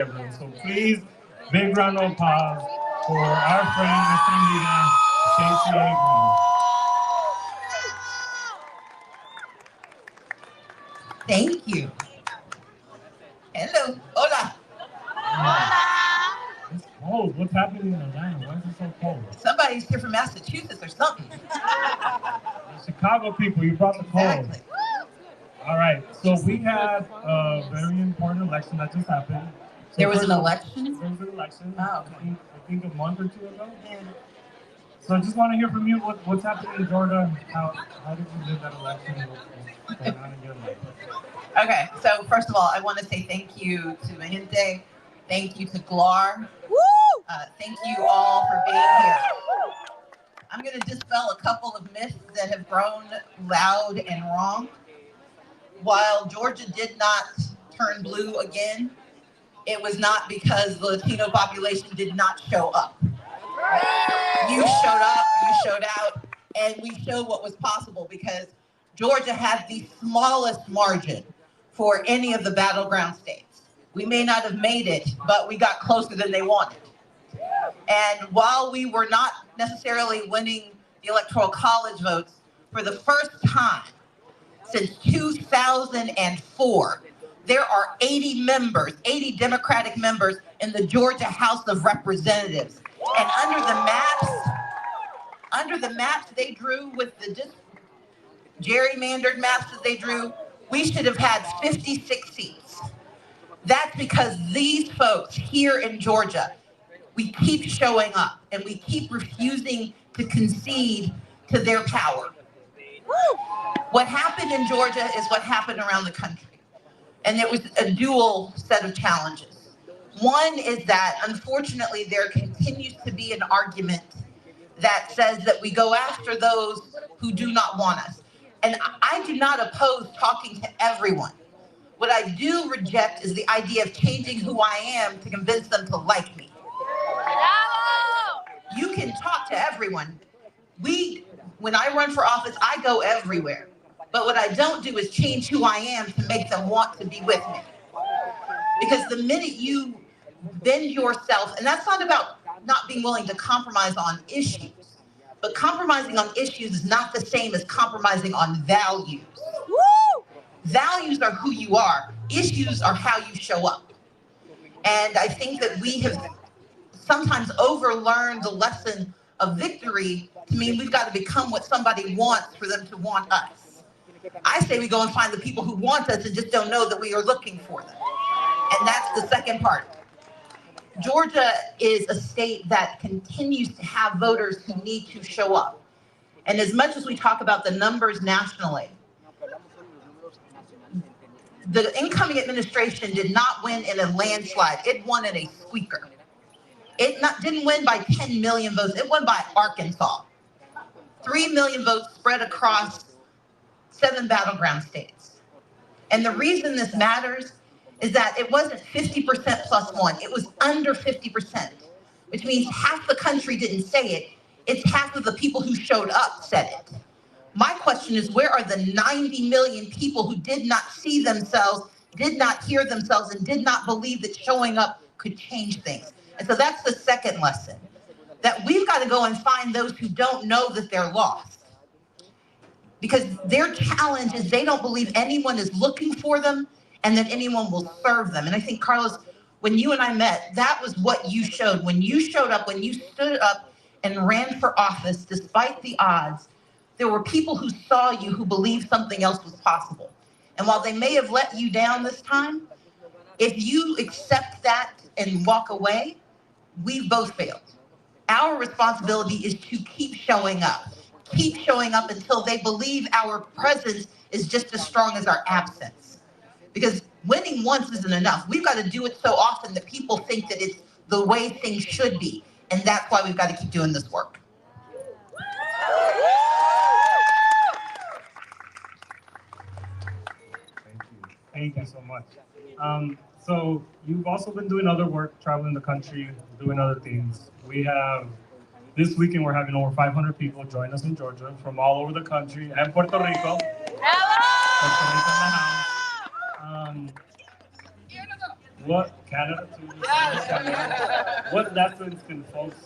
Abrams. So please, big round of applause for our friend, Mr. Stacey Abrams. Thank you. Hello. Hola. It's cold. What's happening in Atlanta? Why is it so cold? Somebody's here from Massachusetts or something. The Chicago people, you brought the cold. Exactly. All right. So we had a very important election that just happened. So There was an election? There was an election. Oh, okay. I think a month or two ago. Yeah. So I just want to hear from you what's happening in Georgia. How did you live that election? What's going on in your life? Okay, so first of all, I want to say thank you to Mahinte. Thank you to Glar. Thank you all for being here. I'm going to dispel a couple of myths that have grown loud and wrong. While Georgia did not turn blue again, it was not because the Latino population did not show up. You showed up, you showed out, and we showed what was possible because Georgia had the smallest margin for any of the battleground states. We may not have made it, but we got closer than they wanted. And while we were not necessarily winning the Electoral College votes, for the first time since 2004, there are 80 members, 80 Democratic members in the Georgia House of Representatives. And under the maps they drew with the gerrymandered maps that they drew, we should have had 56 seats. That's because these folks here in Georgia, we keep showing up and we keep refusing to concede to their power. What happened in Georgia is what happened around the country. And it was a dual set of challenges. One is that, unfortunately, there continues to be an argument that says that we go after those who do not want us. And I do not oppose talking to everyone. What I do reject is the idea of changing who I am to convince them to like me. You can talk to everyone. When I run for office, I go everywhere. But what I don't do is change who I am to make them want to be with me. Because the minute you bend yourself, and that's not about not being willing to compromise on issues, but compromising on issues is not the same as compromising on values. Values are who you are. Issues are how you show up. And I think that we have sometimes overlearned the lesson of victory to mean we've got to become what somebody wants for them to want us. I say we go and find the people who want us and just don't know that we are looking for them. And that's the second part. Georgia is a state that continues to have voters who need to show up. And as much as we talk about the numbers nationally, the incoming administration did not win in a landslide. It won in a squeaker. It didn't win by 10 million votes. It won by Arkansas. 3 million votes spread across 7 battleground states. And the reason this matters is that it wasn't 50% plus one. It was under 50%, which means half the country didn't say it. It's half of the people who showed up said it. My question is, where are the 90 million people who did not see themselves, did not hear themselves, and did not believe that showing up could change things? And so that's the second lesson, that we've got to go and find those who don't know that they're lost. Because their challenge is they don't believe anyone is looking for them and that anyone will serve them. And I think, Carlos, when you and I met, that was what you showed. When you showed up, when you stood up and ran for office, despite the odds, there were people who saw you who believed something else was possible. And while they may have let you down this time, if you accept that and walk away, we've both failed. Our responsibility is to keep showing up until they believe our presence is just as strong as our absence. Because winning once isn't enough. We've got to do it so often that people think that it's the way things should be. And that's why we've got to keep doing this work. Thank you so much. So you've also been doing other work, traveling the country, doing other things. This weekend we're having over 500 people join us in Georgia from all over the country and Puerto Rico. Hello! Puerto Rico in the house. what Canada to what lessons can folks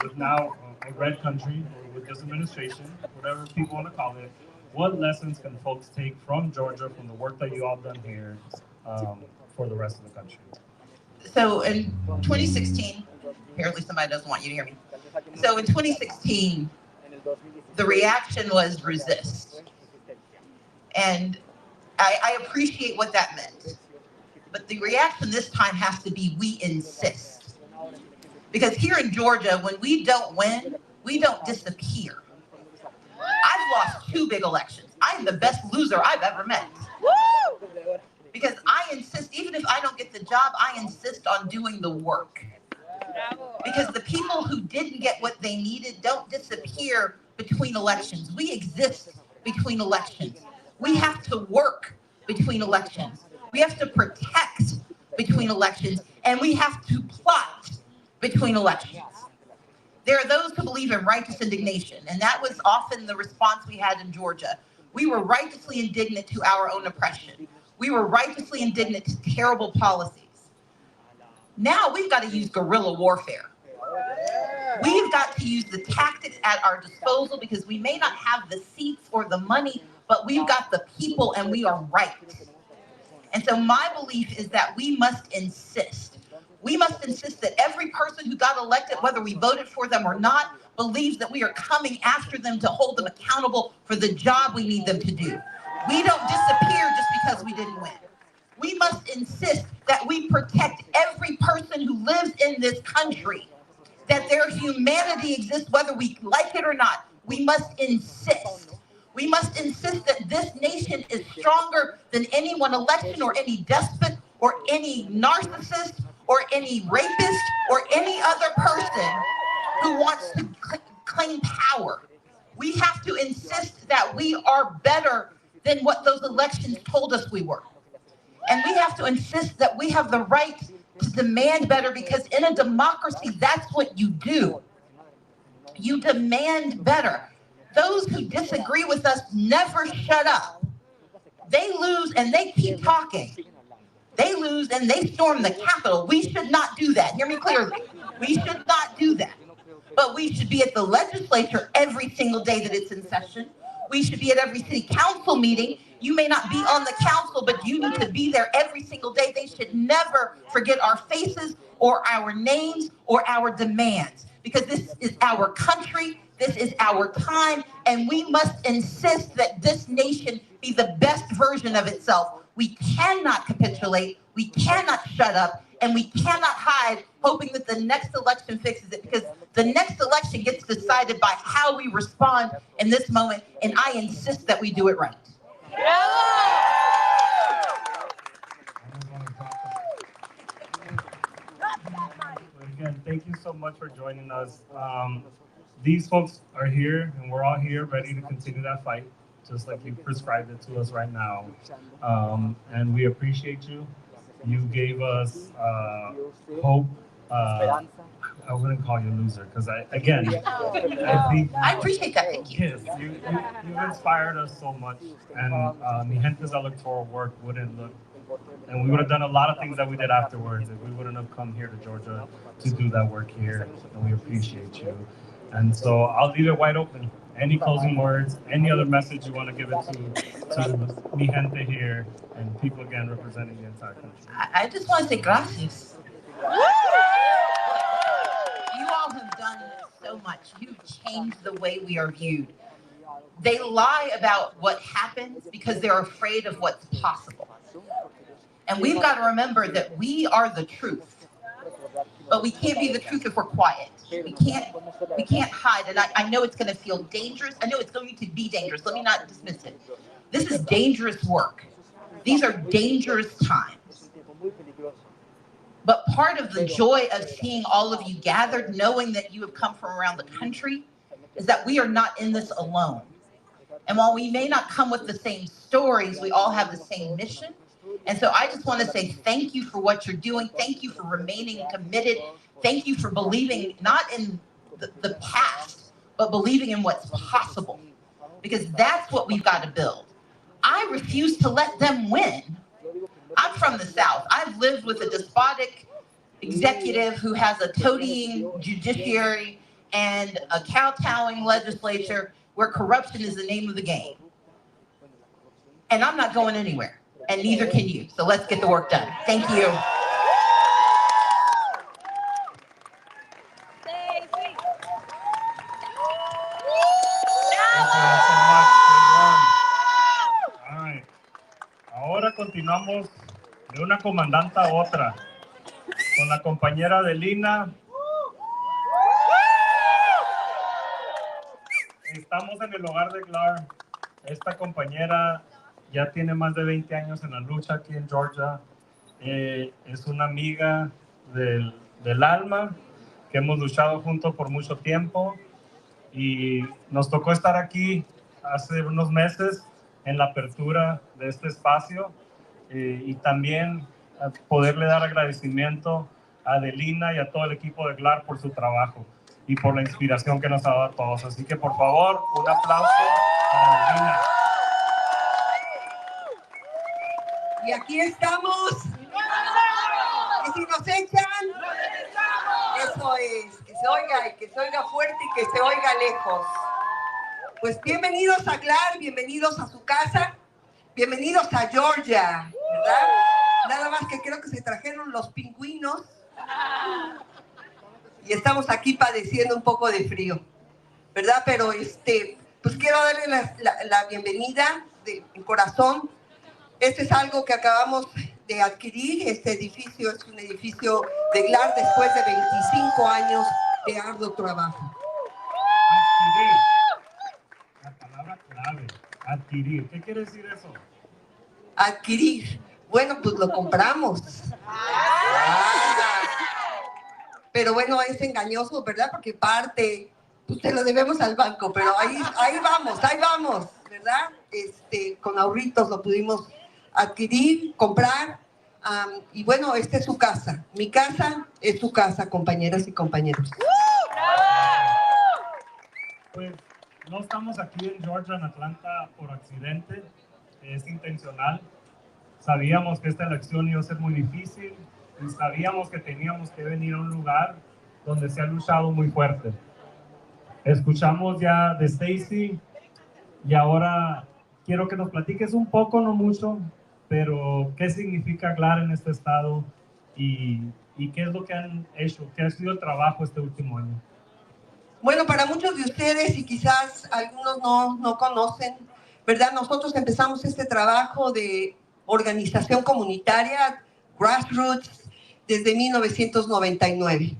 with now a red country or with this administration, whatever people want to call it, what lessons can folks take from Georgia, from the work that you all done here, for the rest of the country? So in 2016, apparently somebody doesn't want you to hear me. So in 2016, the reaction was resist. And I appreciate what that meant. But the reaction this time has to be we insist. Because here in Georgia, when we don't win, we don't disappear. I've lost 2 big elections. I am the best loser I've ever met. Because I insist, even if I don't get the job, I insist on doing the work. Because the people who didn't get what they needed don't disappear between elections. We exist between elections. We have to work between elections. We have to protect between elections, and we have to plot between elections. There are those who believe in righteous indignation, and that was often the response we had in Georgia. We were righteously indignant to our own oppression. We were righteously indignant to terrible policies. Now we've got to use guerrilla warfare. We've got to use the tactics at our disposal because we may not have the seats or the money, but we've got the people and we are right. And so my belief is that we must insist. We must insist that every person who got elected, whether we voted for them or not, believes that we are coming after them to hold them accountable for the job we need them to do. We don't disappear just because we didn't win. We must insist that we protect every person who lives in this country, that their humanity exists whether we like it or not. We must insist. We must insist that this nation is stronger than any one election or any despot or any narcissist or any rapist or any other person who wants to claim power. We have to insist that we are better than what those elections told us we were. And we have to insist that we have the right to demand better because in a democracy, that's what you do. You demand better. Those who disagree with us never shut up. They lose and they keep talking. They lose and they storm the Capitol. We should not do that. Hear me clearly. We should not do that. But we should be at the legislature every single day that it's in session. We should be at every city council meeting. You may not be on the council, but you need to be there every single day. They should never forget our faces or our names or our demands because this is our country. This is our time, and we must insist that this nation be the best version of itself. We cannot capitulate, we cannot shut up, and we cannot hide hoping that the next election fixes it because the next election gets decided by how we respond in this moment, and I insist that we do it right. Again, thank you so much for joining us. These folks are here, and we're all here ready to continue that fight, just like you prescribed it to us right now. And we appreciate you. You gave us hope. I wouldn't call you a loser, because I think I appreciate that. Thank you. yes, you've inspired us so much, and Mi Gente's electoral work wouldn't look, and we would have done a lot of things that we did afterwards if we wouldn't have come here to Georgia to do that work here, and we appreciate you. And so I'll leave it wide open. Any closing words, any other message you want to give it to Mi Gente here and people again representing the entire country? I just want to say gracias. You all have done so much. You've changed the way we are viewed. They lie about what happens because they're afraid of what's possible. And we've got to remember that we are the truth. But we can't be the truth if we're quiet. We can't hide. And I know it's going to feel dangerous. I know it's going to be dangerous. Let me not dismiss it. This is dangerous work. These are dangerous times. But part of the joy of seeing all of you gathered, knowing that you have come from around the country, is that we are not in this alone. And while we may not come with the same stories, we all have the same mission. And so I just want to say thank you for what you're doing. Thank you for remaining committed. Thank you for believing not in the past, but believing in what's possible. Because that's what we've got to build. I refuse to let them win. I'm from the South. I've lived with a despotic executive who has a toadying judiciary and a kowtowing legislature where corruption is the name of the game. And I'm not going anywhere, and neither can you. So let's get the work done. Thank you. Ahora continuamos de una comandante a otra con la compañera de Lina. Estamos en el hogar de Clark. Esta compañera ya tiene más de 20 años en la lucha aquí en Georgia. Es una amiga del alma que hemos luchado juntos por mucho tiempo y nos tocó estar aquí hace unos meses en la apertura de este espacio y también poderle dar agradecimiento a Adelina y a todo el equipo de GLAR por su trabajo y por la inspiración que nos ha dado a todos. Así que, por favor, un aplauso para Adelina. Y aquí estamos. Y si nos echan, eso es, que se oiga y que se oiga fuerte y que se oiga lejos. Pues bienvenidos a GLAR, bienvenidos a su casa, bienvenidos a Georgia, ¿verdad? Nada más que creo que se trajeron los pingüinos y estamos aquí padeciendo un poco de frío, ¿verdad? Pero pues quiero darle la bienvenida de corazón. Este es algo que acabamos de adquirir. Este edificio es un edificio de GLAR después de 25 años de arduo trabajo. Adquirir. La palabra clave, adquirir. ¿Qué quiere decir eso? Adquirir. Bueno, pues lo compramos. Pero bueno, es engañoso, ¿verdad? Porque parte, pues se lo debemos al banco, pero ahí vamos, ¿verdad? Con ahorritos lo pudimos adquirir, comprar, y bueno, esta es su casa. Mi casa es su casa, compañeras y compañeros. Pues no estamos aquí en Georgia, en Atlanta, por accidente, es intencional. Sabíamos que esta elección iba a ser muy difícil y sabíamos que teníamos que venir a un lugar donde se ha luchado muy fuerte. Escuchamos ya de Stacey y ahora quiero que nos platiques un poco, no mucho, pero qué significa GLAR en este estado y qué es lo que han hecho, qué ha sido el trabajo este último año. Bueno, para muchos de ustedes, y quizás algunos no conocen, ¿verdad? Nosotros empezamos este trabajo de organización comunitaria, grassroots, desde 1999.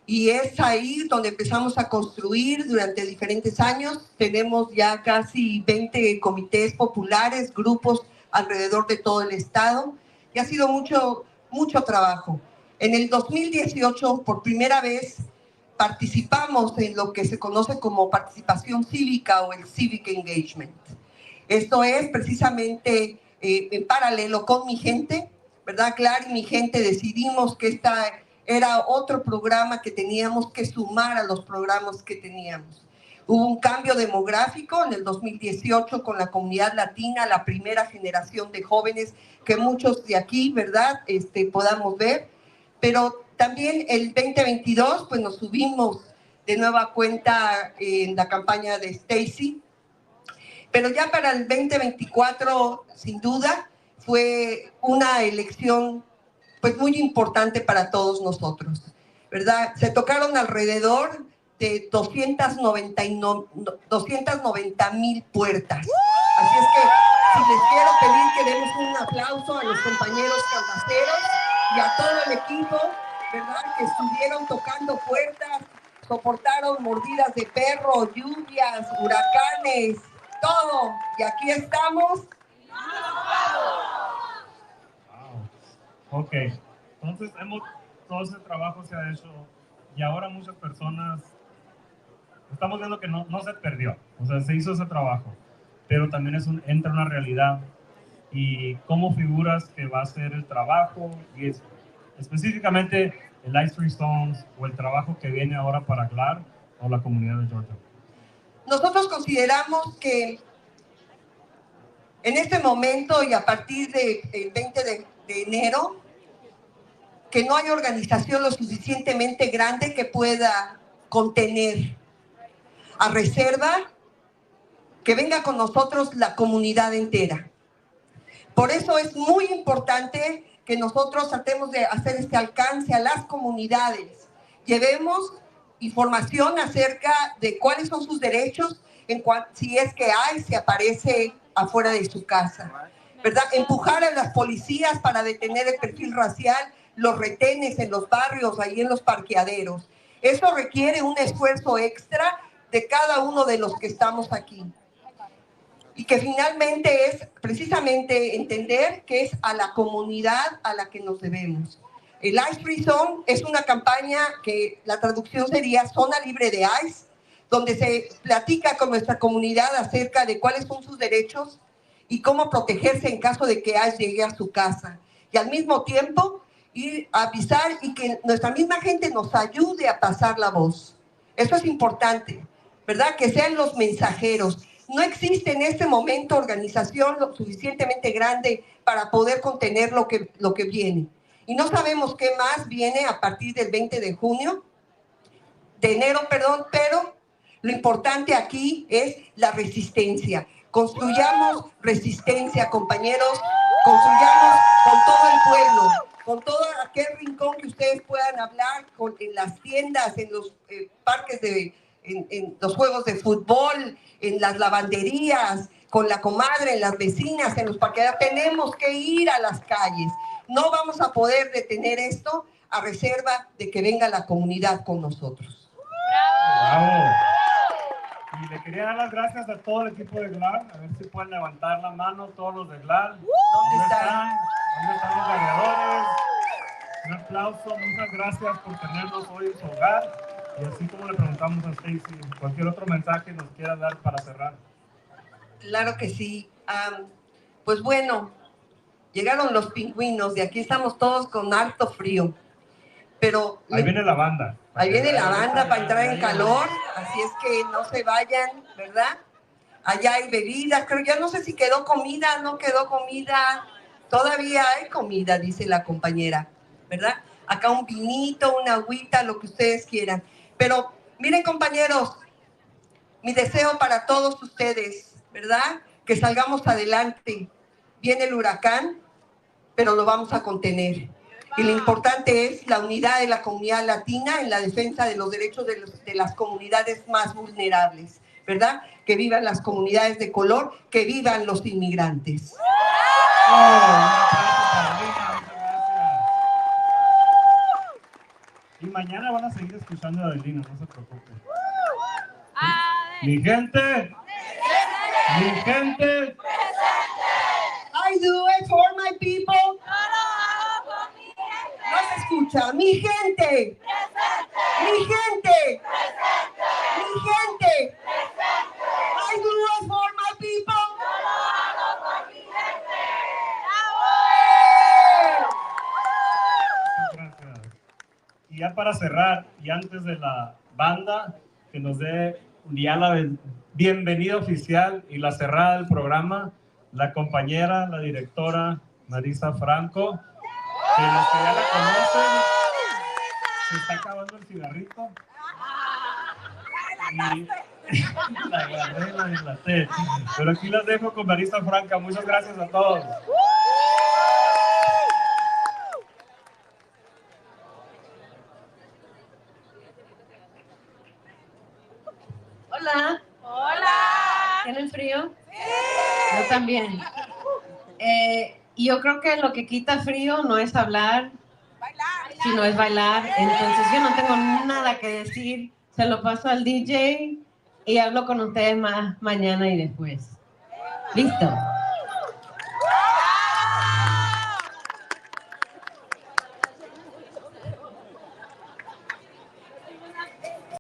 Y es ahí donde empezamos a construir durante diferentes años. Tenemos ya casi 20 comités populares, grupos alrededor de todo el estado. Y ha sido mucho trabajo. En el 2018, por primera vez, participamos en lo que se conoce como participación cívica o el civic engagement. Esto es precisamente en paralelo con mi gente, ¿verdad? GLAR y mi gente decidimos que esta era otro programa que teníamos que sumar a los programas que teníamos. Hubo un cambio demográfico en el 2018 con la comunidad latina, la primera generación de jóvenes que muchos de aquí, ¿verdad? Podamos ver, pero también el 2022, pues nos subimos de nueva cuenta en la campaña de Stacey. Pero ya para el 2024, sin duda, fue una elección pues muy importante para todos nosotros, ¿verdad? Se tocaron alrededor de 290,000 puertas. Así es que si les quiero pedir que demos un aplauso a los compañeros canvaseros y a todo el equipo, ¿verdad? Que estuvieron tocando puertas, soportaron mordidas de perro, lluvias, huracanes, todo. Y aquí estamos. Wow. Ok, entonces todo ese trabajo se ha hecho y ahora muchas personas estamos viendo que no se perdió, o sea, se hizo ese trabajo, pero también entra una realidad. ¿Y cómo figuras que va a ser el trabajo y específicamente el Ice Free Stones o el trabajo que viene ahora para GLAR o la comunidad de Georgia? Nosotros consideramos que en este momento y a partir del 20 de enero, que no hay organización lo suficientemente grande que pueda contener. A reserva que venga con nosotros la comunidad entera. Por eso es muy importante que nosotros tratemos de hacer este alcance a las comunidades. Llevemos información acerca de cuáles son sus derechos, si es que hay, si aparece afuera de su casa, ¿verdad? Empujar a las policías para detener el perfil racial, los retenes en los barrios, ahí en los parqueaderos. Eso requiere un esfuerzo extra de cada uno de los que estamos aquí. Y que finalmente es precisamente entender que es a la comunidad a la que nos debemos. El Ice Free Zone es una campaña que la traducción sería Zona Libre de Ice, donde se platica con nuestra comunidad acerca de cuáles son sus derechos y cómo protegerse en caso de que ICE llegue a su casa. Y al mismo tiempo, ir a avisar y que nuestra misma gente nos ayude a pasar la voz. Eso es importante, ¿verdad? Que sean los mensajeros. No existe en este momento organización lo suficientemente grande para poder contener lo que viene. Y no sabemos qué más viene a partir del 20 de enero, pero lo importante aquí es la resistencia. Construyamos resistencia, compañeros, construyamos con todo el pueblo, con todo aquel rincón que ustedes puedan hablar, en las tiendas, en los parques en los juegos de fútbol, en las lavanderías, con la comadre, en las vecinas, en los parqueaderos. Tenemos que ir a las calles. No vamos a poder detener esto a reserva de que venga la comunidad con nosotros. ¡Bravo! Y le quería dar las gracias a todo el equipo de GLAR. A ver si pueden levantar la mano todos los de GLAR. ¿Dónde están? ¿Dónde están los gladiadores? Un aplauso, muchas gracias por tenernos hoy en su hogar. Y así como le preguntamos a Stacey, cualquier otro mensaje nos quiera dar para cerrar. Claro que sí. Pues bueno, llegaron los pingüinos y aquí estamos todos con harto frío. Pero ahí viene la banda. Ahí viene la banda para entrar en calor, así es que no se vayan, ¿verdad? Allá hay bebidas, creo, ya no sé si quedó comida, no quedó comida. Todavía hay comida, dice la compañera, ¿verdad? Acá un vinito, una agüita, lo que ustedes quieran. Pero miren, compañeros, mi deseo para todos ustedes, ¿verdad? Que salgamos adelante. Viene el huracán, pero lo vamos a contener. Y lo importante es la unidad de la comunidad latina en la defensa de los derechos de las comunidades más vulnerables, ¿verdad? Que vivan las comunidades de color, que vivan los inmigrantes. Y mañana van a seguir escuchando a Adelina, no se preocupen. Mi gente, mi gente. I do it for my people. No se escucha. Mi gente. Mi gente. Mi gente. I do it for my people. Gracias. Y ya para cerrar, y antes de la banda, que nos dé ya la bienvenida oficial y la cerrada del programa, la compañera, la directora Marisa Franco, que los que ya la conocen, se está acabando el cigarrito. Y la agarré, la deslaté. Pero aquí las dejo con Marisa Franco. Muchas gracias a todos. Hola. Hola. ¿Tienen frío? Sí. Yo también. Y yo creo que lo que quita frío no es hablar, sino es bailar. Entonces yo no tengo nada que decir. Se lo paso al DJ y hablo con ustedes más mañana y después. ¿Listo?